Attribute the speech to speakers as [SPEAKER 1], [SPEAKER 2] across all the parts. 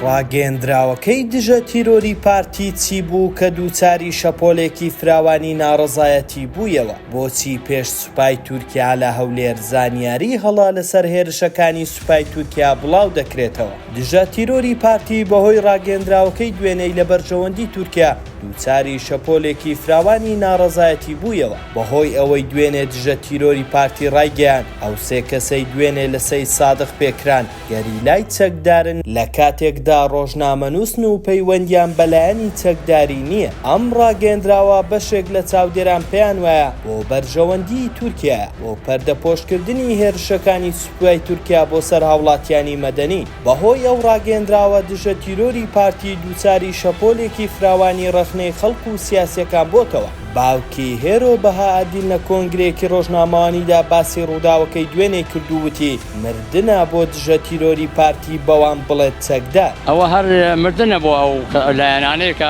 [SPEAKER 1] ڕاگەیەندراوەکەی دژە تیرۆری پارتی چی بوو کە دووچاری شەپۆلێکی فراوانی ناڕەزایەتی بوویەوە؟ بۆچی پێش سوپای تورکیا لە هەولێر زانیاری هەڵا لەسەر هێرشەکانی سوپای تورکیا بڵاو دەکرێتەوە؟ دژە تیرۆری پارتی بەهۆی ڕاگەیەندراوەکەی دوێنەی لە بەرژەوەندی تورکیا دووچاری شەپۆلێکی فراوانی ناڕەزایەتی بوویەوە. بەهۆی ئەوەی دوێنێ دژە تیرۆری پارتی ڕایگەیاند ئەو سێ کەسەی دوێنێ لە سەید سادق پێکران گەریلای چەکدارن لە کاتێکدا ڕۆژنامەنووسن و پەیوەندیان بەلایەنی چەکداری نییە. ئەم ڕاگەیەندراوە بەشێک لە چاودێران پێیان وایە بۆ بەرژەوەندی تورکیایە بۆ پەردەپۆشکردنی هێرشەکانی سوپای تورکیا بۆ سەر هاوڵاتیانی مەدەنی. بەهۆی ئەو ڕاگەیەندراوە دژە تیرۆری پارتی دووچاری شەپۆلێکی فراوانی ڕخنەی خەڵک و سیاسیەکان بۆتەوە. باوکی هێرۆ بەها ئەدین لە کۆنگرێکی ڕۆژنامەوانیدا باسی ڕووداوەکەی دوێنێ کردووتی مردنە بۆ دژە تیرۆری پارتی بەوان بڵێت چەکدار.
[SPEAKER 2] ئەوە هەر مردنە بۆ ئەو لایەنانەیە کە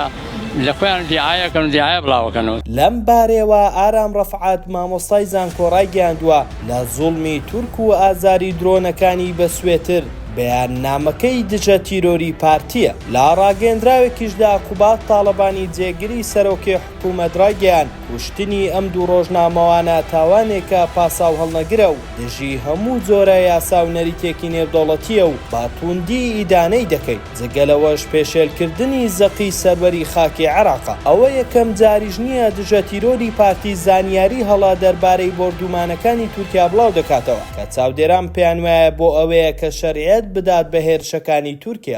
[SPEAKER 2] لە خۆیان دیعایەکەن و دیعایە بڵاوەکەنەوە.
[SPEAKER 1] لەم بارەوە ئارام ڕەفعات مامۆستای زانکۆڕای گەیاندووە لە زوڵمی تورک و ئازاری درۆنەکانی بەسوێتر بەیاننامەکەی دژە تیرۆری پارتیە. لە ڕاگەیەندراوێکیشدا قوبات تاڵەبانی جێگیری سەرۆکی حکوومەت ڕایگەیاند کوشتنی ئەم دوو ڕۆژنامەوانە تاوانێکە پاساو هەڵنەگرە و دژی هەموو جۆرە یاسا و نەریتێکی نێودەوڵەتیە و باتوندی ئیدانەی دەکەیت. جگەلەوەش پێشێلکردنی زەقی سەروەری خاکی عێراقە. ئەوە یەکەم جاریش نییە دژە تیرۆری پارتی زانیاری هەڵا دەربارەی بۆردومانەکانی تورکیا بڵاو دەکاتەوە کە چاودێران پێیان وایە بۆ ئەوەیە کە شەریعەت بدات بە هێرشەکانی تورکیا.